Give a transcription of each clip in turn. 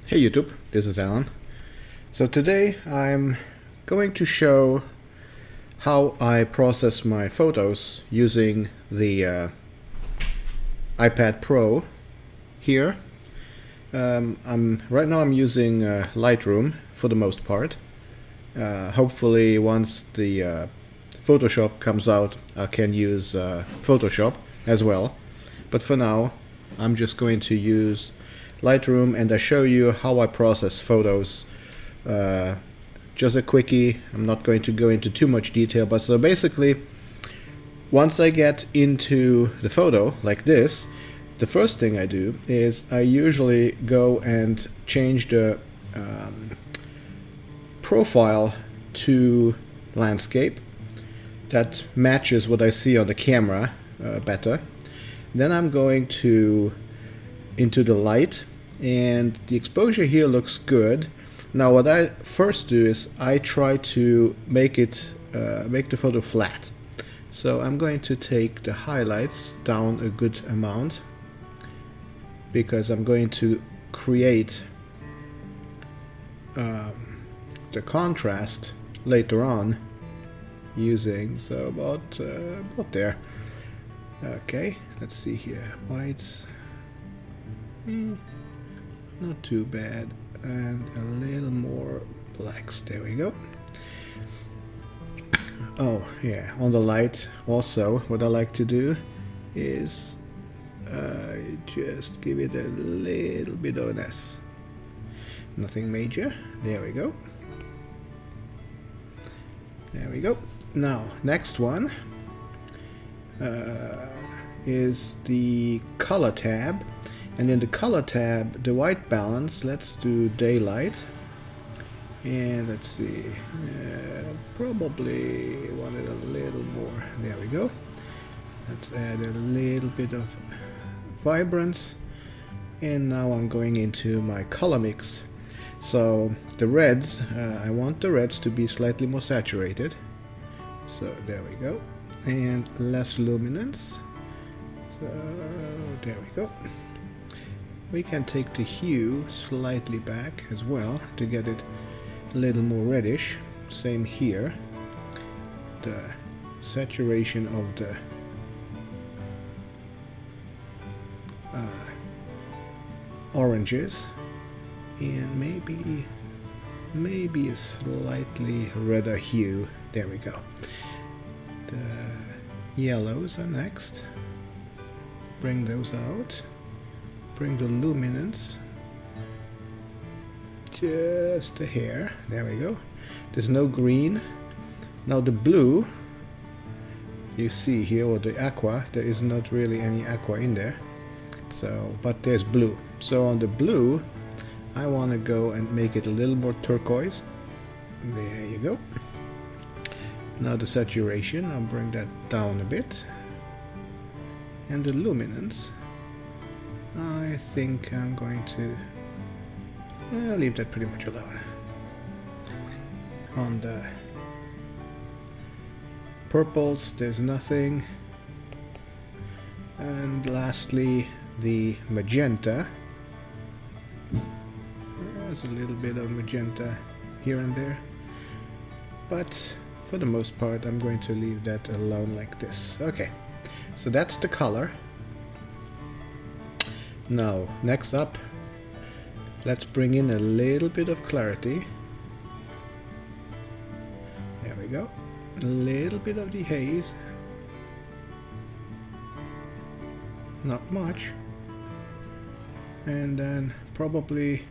Hey YouTube, this is Alan. So today I'm going to show how I process my photos using the iPad Pro here. Right now I'm using Lightroom for the most part. Hopefully once the Photoshop comes out I can use Photoshop as well. But for now I'm just going to use Lightroom, and I show you how I process photos. Just a quickie. I'm not going to go into too much detail, but so basically once I get into the photo like this, the first thing I do is I usually go and change the profile to landscape. That matches what I see on the camera better. Then I'm going into the light, and the exposure here looks good. Now what I first do is I try to make the photo flat. So I'm going to take the highlights down a good amount because I'm going to create the contrast later on using, so about there. Okay, let's see here. Whites, not too bad, and a little more blacks. There we go. Oh yeah, on the light also what I like to do is just give it a little bit of an S. Nothing major. There we go. There we go. Now next one is the color tab. And in the color tab, the white balance, let's do daylight. And let's see, probably want it a little more. There we go. Let's add a little bit of vibrance. And now I'm going into my color mix. So the reds, I want the reds to be slightly more saturated. So there we go. And less luminance. So there we go. We can take the hue slightly back as well to get it a little more reddish. Same here. The saturation of the oranges, and maybe a slightly redder hue. There we go. The yellows are next. Bring those out. Bring the luminance just a hair. There we go. There's no green. Now the blue you see here, or the aqua, there is not really any aqua in there. So, but there's blue. So on the blue I want to go and make it a little more turquoise. There you go. Now the saturation, I'll bring that down a bit. And the luminance, I think I'm going to leave that pretty much alone. On the purples, there's nothing. And lastly, the magenta. There's a little bit of magenta here and there. But for the most part, I'm going to leave that alone like this. Okay, so that's the color. Now, next up, let's bring in a little bit of clarity. There we go. A little bit of the haze. Not much. And then probably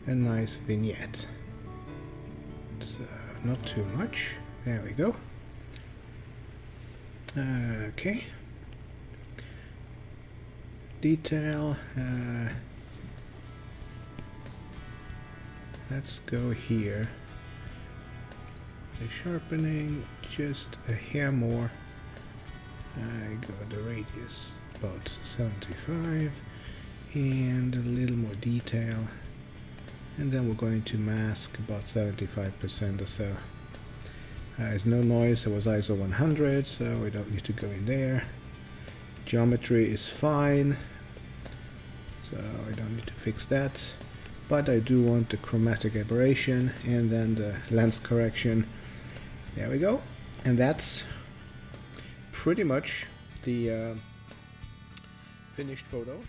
a nice vignette. So, not too much. There we go. Okay. Detail, let's go here. The sharpening, just a hair more. I go the radius about 75, and a little more detail, and then we're going to mask about 75% or so. There's no noise. It was ISO 100, so we don't need to go in there. Geometry is fine, so I don't need to fix that. but I do want the chromatic aberration and then the lens correction. There we go. And that's pretty much the finished photo.